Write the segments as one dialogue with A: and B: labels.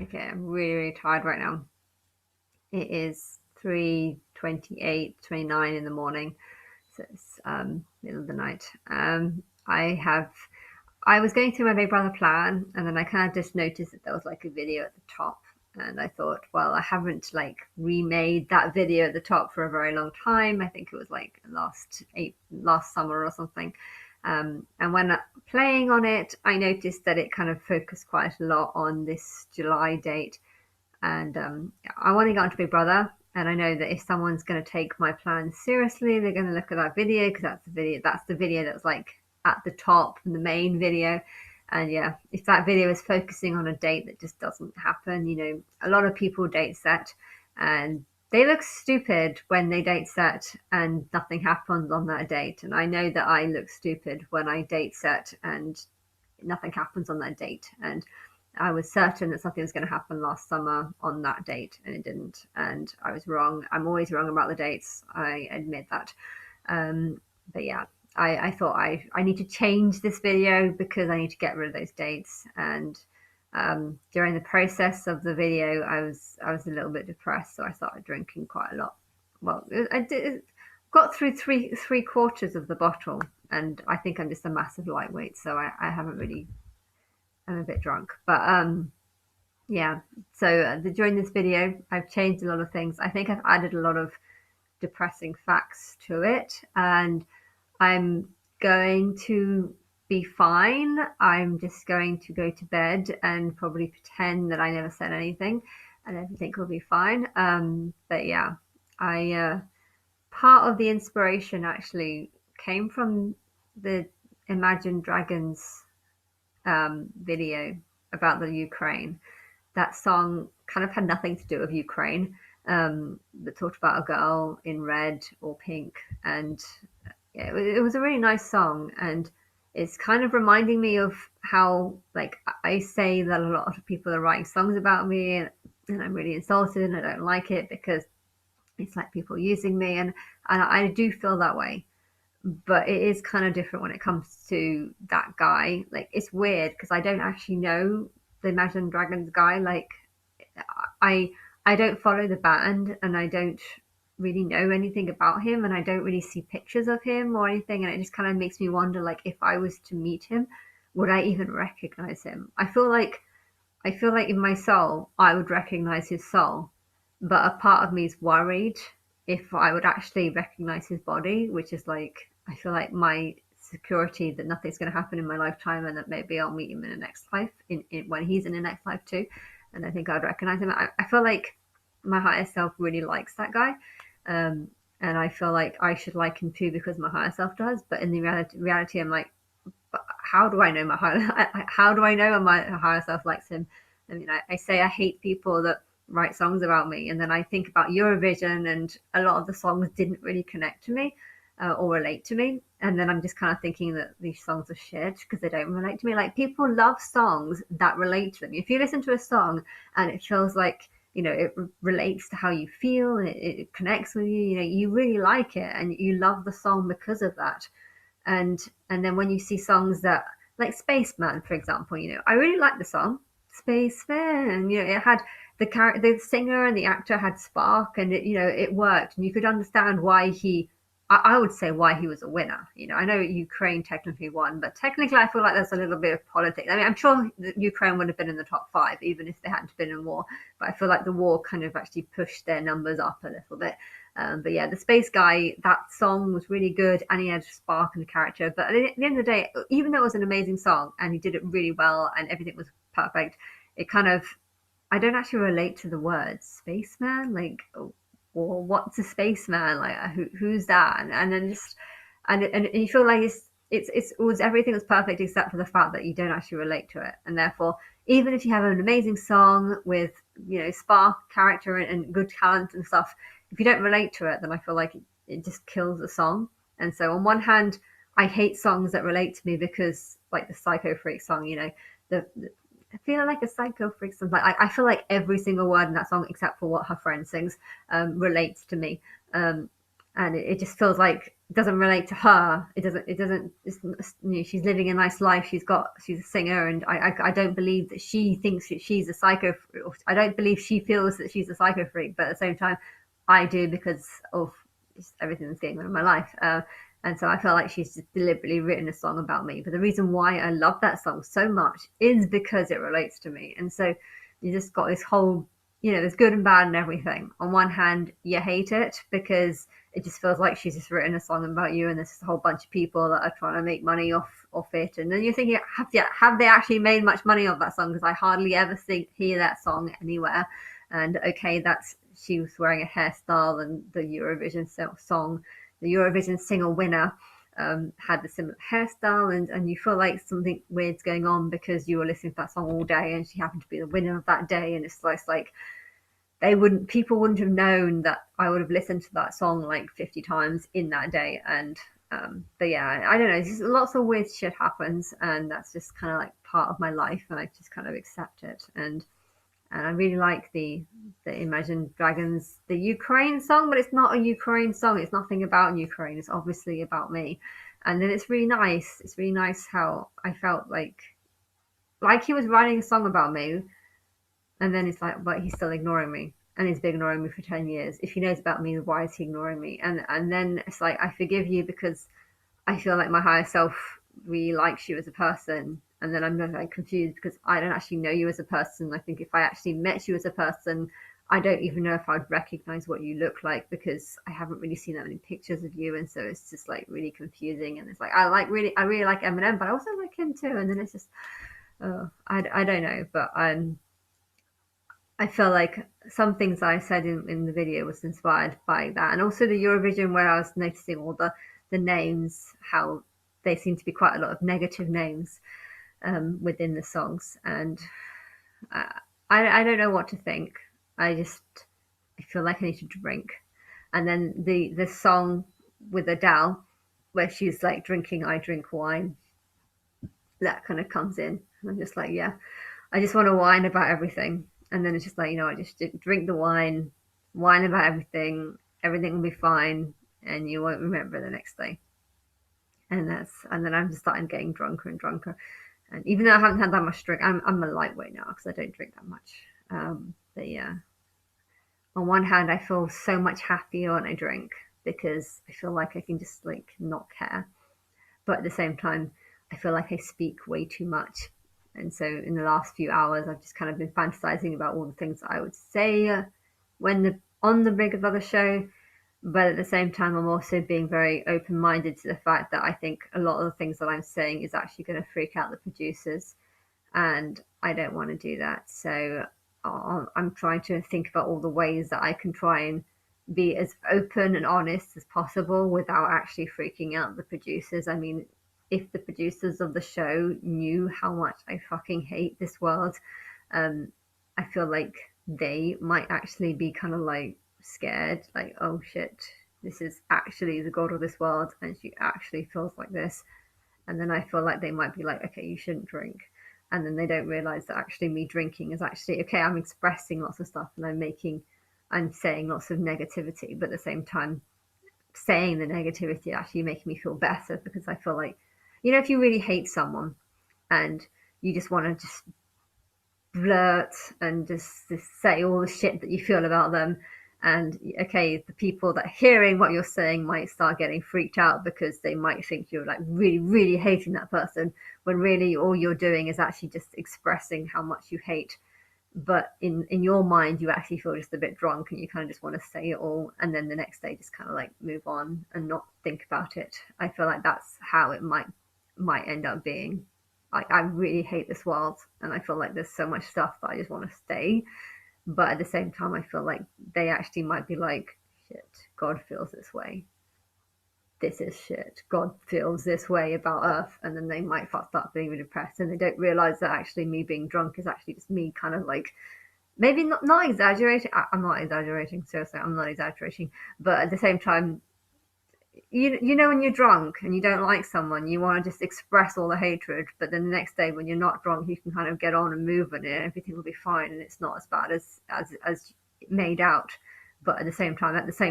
A: Okay, I'm really, really tired right now. It is 3:28, 29 in the morning, so it's middle of the night. I was going through my Big Brother plan, and then I kind of just noticed that there was like a video at the top, and I thought, well, I haven't like remade that video at the top for a very long time. I think it was like last summer or something. And when playing on it, I noticed that it kind of focused quite a lot on this July date, and I want to get onto Big Brother. And I know that if someone's going to take my plan seriously, they're going to look at that video, because that's the video that's like at the top, the main video. And yeah, if that video is focusing on a date that just doesn't happen, a lot of people date set, and they look stupid when they date set and nothing happens on that date. And I know that I look stupid when I date set and nothing happens on that date. And I was certain that something was going to happen last summer on that date, and it didn't. And I was wrong. I'm always wrong about the dates. I admit that. But yeah, I thought I need to change this video because I need to get rid of those dates. And during the process of the video, I was a little bit depressed, so I started drinking quite a lot. Well, got through three quarters of the bottle, and I think I'm just a massive lightweight, so I haven't really. I'm a bit drunk, but yeah. So during this video, I've changed a lot of things. I think I've added a lot of depressing facts to it, and I'm going to be fine. I'm just going to go to bed and probably pretend that I never said anything, and everything will be fine. But yeah, I part of the inspiration actually came from the Imagine Dragons video about the Ukraine. That song kind of had nothing to do with Ukraine. That talked about a girl in red or pink, and yeah, it was a really nice song. And it's kind of reminding me of how, like, I say that a lot of people are writing songs about me, and I'm really insulted and I don't like it because it's like people using me, and I do feel that way. But it is kind of different when it comes to that guy. Like, it's weird because I don't actually know the Imagine Dragons guy. Like, I I don't follow the band, and I don't really know anything about him, and I don't really see pictures of him or anything, and it just kind of makes me wonder, like, if I was to meet him, would I even recognize him? I feel like in my soul I would recognize his soul, but a part of me is worried if I would actually recognize his body, which is like, I feel like my security that nothing's going to happen in my lifetime, and that maybe I'll meet him in the next life, when he's in the next life too. And I think I'd recognize him. I feel like my higher self really likes that guy. And I feel like I should like him too because my higher self does. But in the reality, I'm like, how do I know how do I know my higher self likes him? I mean, I say I hate people that write songs about me, and then I think about Eurovision, and a lot of the songs didn't really connect to me, or relate to me, and then I'm just kind of thinking that these songs are shit because they don't relate to me. Like, people love songs that relate to them. If you listen to a song and it feels like, it relates to how you feel, and it connects with you, you really like it and you love the song because of that. And then when you see songs that, like Spaceman, for example, I really like the song Spaceman. It had the singer and the actor had spark, and it worked, and you could understand why I would say why he was a winner. I know Ukraine technically won, but technically I feel like there's a little bit of politics. I mean, I'm sure that Ukraine would have been in the top five even if they hadn't been in war, but I feel like the war kind of actually pushed their numbers up a little bit. But yeah, the space guy, that song was really good, and he had spark in the character. But at the end of the day, even though it was an amazing song and he did it really well and everything was perfect, it kind of, I don't actually relate to the word spaceman. Like, or what's a spaceman? Like, who's that? And then just, and you feel like it was, everything was perfect except for the fact that you don't actually relate to it, and therefore, even if you have an amazing song with spark, character, and good talent and stuff, if you don't relate to it, then I feel like it just kills the song. And so on one hand, I hate songs that relate to me because, like the Psycho Freak song, the I feel like a psycho freak song. Like, I feel like every single word in that song, except for what her friend sings, relates to me. and it just feels like it doesn't relate to her. She's living a nice life. She's a singer, and I don't believe that she thinks that she's a psycho. I don't believe she feels that she's a psycho freak, but at the same time I do, because of just everything that's going on in my life. And so I feel like she's just deliberately written a song about me. But the reason why I love that song so much is because it relates to me. And so you just got this whole, there's good and bad and everything. On one hand, you hate it because it just feels like she's just written a song about you, and there's a whole bunch of people that are trying to make money off it. And then you're thinking, have they actually made much money off that song? Because I hardly ever hear that song anywhere. And okay, that's she was wearing a hairstyle, and the Eurovision song, the Eurovision singer winner, had the similar hairstyle, and you feel like something weird's going on because you were listening to that song all day, and she happened to be the winner of that day, and it's like people wouldn't have known that I would have listened to that song like 50 times in that day. And but yeah, I don't know, just lots of weird shit happens, and that's just kind of like part of my life, and I just kind of accept it. And I really like the Imagine Dragons, the Ukraine song, but it's not a Ukraine song. It's nothing about Ukraine. It's obviously about me. And then it's really nice. It's really nice how I felt like he was writing a song about me, and then it's like, but he's still ignoring me, and he's been ignoring me for 10 years. If he knows about me, why is he ignoring me? And then it's like, I forgive you because I feel like my higher self really likes you as a person. And then I'm not like confused because I don't actually know you as a person. I think if I actually met you as a person, I don't even know if I'd recognize what you look like, because I haven't really seen that many pictures of you. And so it's just like really confusing. And it's like, I really like Eminem, but I also like him too. And then it's just, I don't know. But I feel like some things I said in the video was inspired by that. And also the Eurovision, where I was noticing all the names, how they seem to be quite a lot of negative names within the songs. And I don't know what to think. I feel like I need to drink. And then the song with Adele, where she's like drinking I drink wine, that kind of comes in. I'm just like, yeah, I just want to whine about everything. And then it's just like, I just drink the wine, whine about everything will be fine, and you won't remember the next day. And then I'm just starting getting drunker and drunker. And even though I haven't had that much drink, I'm a lightweight now because I don't drink that much. But yeah, on one hand, I feel so much happier when I drink because I feel like I can just like not care. But at the same time, I feel like I speak way too much. And so in the last few hours, I've just kind of been fantasizing about all the things that I would say on the Big Brother show. But at the same time, I'm also being very open-minded to the fact that I think a lot of the things that I'm saying is actually going to freak out the producers, and I don't want to do that. So I'm trying to think about all the ways that I can try and be as open and honest as possible without actually freaking out the producers. I mean, if the producers of the show knew how much I fucking hate this world, I feel like they might actually be kind of like scared, like, oh shit, this is actually the god of this world, and she actually feels like this. And then I feel like they might be like, okay, you shouldn't drink. And then they don't realize that actually me drinking is actually okay. I'm expressing lots of stuff, and I'm saying lots of negativity, but at the same time, saying the negativity actually making me feel better, because I feel like, if you really hate someone and you just want to just blurt and just say all the shit that you feel about them, and okay, the people that are hearing what you're saying might start getting freaked out because they might think you're like really, really hating that person, when really all you're doing is actually just expressing how much you hate. But in your mind, you actually feel just a bit drunk, and you kind of just want to say it all, and then the next day just kind of like move on and not think about it. I feel like that's how it might end up being. Like, I really hate this world, and I feel like there's so much stuff that I just want to stay. But at the same time, I feel like they actually might be like, shit, God feels this way. This is shit. God feels this way about Earth. And then they might start being really depressed, and they don't realize that actually me being drunk is actually just me kind of like, maybe not exaggerating. I'm not exaggerating, seriously, I'm not exaggerating. But at the same time, when you're drunk and you don't like someone, you want to just express all the hatred, but then the next day when you're not drunk, you can kind of get on and move on it, and everything will be fine, and it's not as bad as made out. but at the same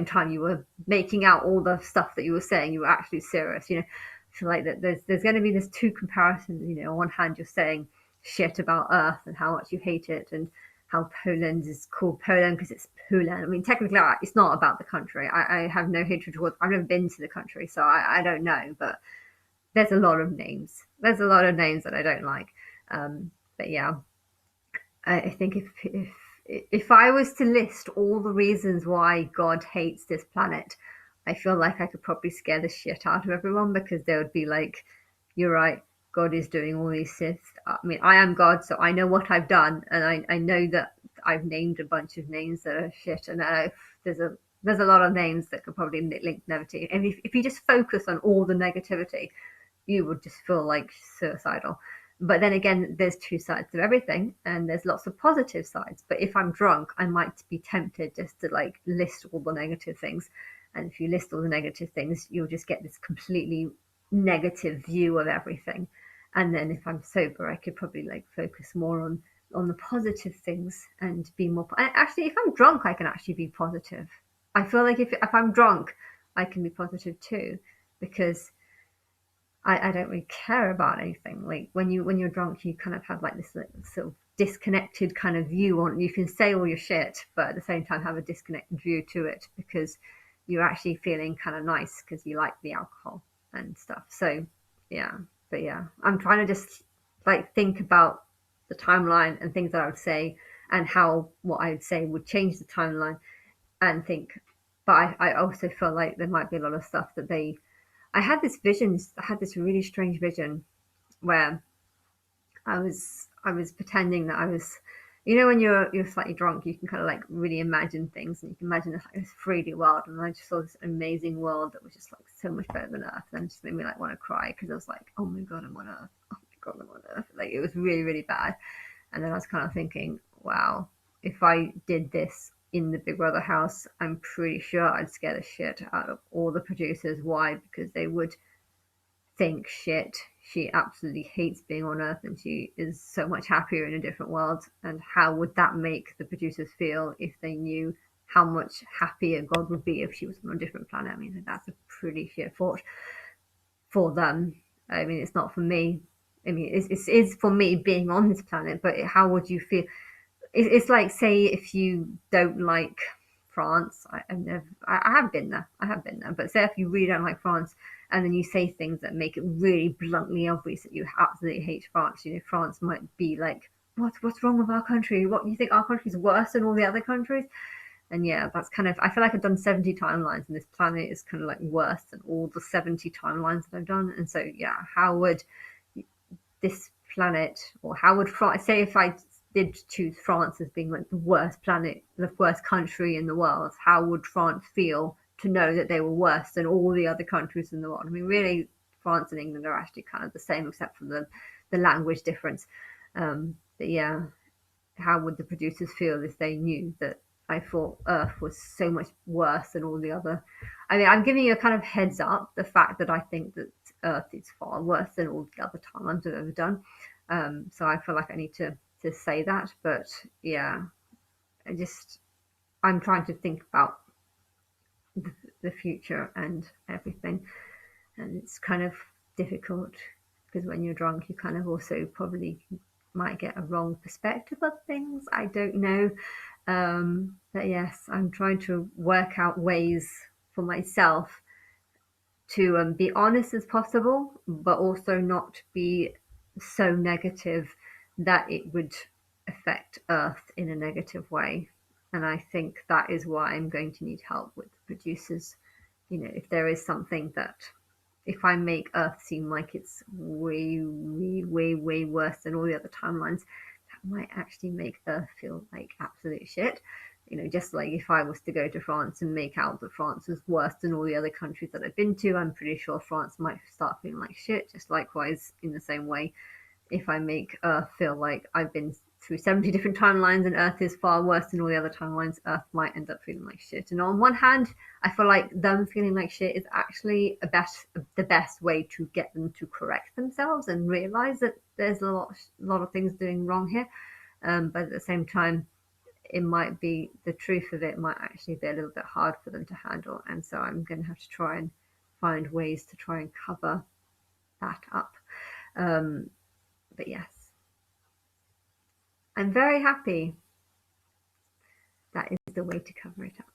A: time, you were making out all the stuff that you were saying. You were actually serious. I feel like that there's going to be this two comparisons. On one hand, you're saying shit about Earth and how much you hate it, and how Poland is called Poland because it's Poland. I mean, technically, it's not about the country. I have no hatred towards. I've never been to the country, so I don't know. But there's a lot of names. There's a lot of names that I don't like. But yeah, I think if I was to list all the reasons why God hates this planet, I feel like I could probably scare the shit out of everyone, because they would be like, "You're right. God is doing all these sins. I mean, I am God, so I know what I've done, and I know that I've named a bunch of names that are shit, and there's a lot of names that could probably link negativity. And if you just focus on all the negativity, you would just feel like suicidal. But then again, there's two sides of everything, and there's lots of positive sides. But if I'm drunk, I might be tempted just to like list all the negative things. And if you list all the negative things, you'll just get this completely negative view of everything. And then if I'm sober, I could probably like focus more on the positive things and be more. Actually, if I'm drunk, I can actually be positive. I feel like if I'm drunk, I can be positive too, because I don't really care about anything. Like when you're drunk, you kind of have like this sort of disconnected kind of view on. You can say all your shit, but at the same time have a disconnected view to it, because you're actually feeling kind of nice because you like the alcohol and stuff. So yeah, but yeah, I'm trying to just like think about the timeline and things that I would say, and how what I would say would change the timeline, and think. But I also feel like there might be a lot of stuff that they I had this vision. I had this really strange vision where I was pretending that I was, when you're slightly drunk, you can kind of like really imagine things, and you can imagine this 3D world. And I just saw this amazing world that was just like so much better than Earth, and it just made me like want to cry, because I was like, oh my god, I'm on Earth. Oh my god, I'm on Earth. Like it was really really bad. And then I was kind of thinking, wow, if I did this in the Big Brother house, I'm pretty sure I'd scare the shit out of all the producers. Why? Because they would think, shit, she absolutely hates being on Earth and she is so much happier in a different world. And how would that make the producers feel if they knew how much happier God would be if she was on a different planet? I mean, that's a pretty shit thought for them. I mean, it's not for me. I mean, it's for me being on this planet, but how would you feel? It's like, say, if you don't like France, I have been there, but say if you really don't like France, and then you say things that make it really bluntly obvious that you absolutely hate France, France might be like, what's wrong with our country? What, you think our country's worse than all the other countries? And yeah, that's kind of, I feel like I've done 70 timelines, and this planet is kind of like worse than all the 70 timelines that I've done. And so yeah, how would this planet, or how would France, say if I did choose France as being like the worst planet, the worst country in the world, how would France feel to know that they were worse than all the other countries in the world? I mean, really, France and England are actually kind of the same, except for the language difference. But yeah, how would the producers feel if they knew that I thought Earth was so much worse than all the other? I mean, I'm giving you a kind of heads up, the fact that I think that Earth is far worse than all the other timelines I've ever done. So I feel like I need to say that. But yeah, I'm trying to think about the future and everything, and it's kind of difficult, because when you're drunk, you kind of also probably might get a wrong perspective of things. I don't know. But yes, I'm trying to work out ways for myself to be honest as possible, but also not be so negative that it would affect Earth in a negative way. And I think that is why I'm going to need help with the producers. If there is something that, if I make Earth seem like it's way, way, way, way worse than all the other timelines, that might actually make Earth feel like absolute shit. Just like if I was to go to France and make out that France was worse than all the other countries that I've been to, I'm pretty sure France might start feeling like shit. Just likewise, in the same way, if I make Earth feel like I've been through 70 different timelines and Earth is far worse than all the other timelines, Earth might end up feeling like shit. And on one hand, I feel like them feeling like shit is actually the best way to get them to correct themselves and realize that there's a lot of things doing wrong here. But at the same time, it might be, the truth of it might actually be a little bit hard for them to handle. And so I'm going to have to try and find ways to try and cover that up. But yes, I'm very happy. That is the way to cover it up.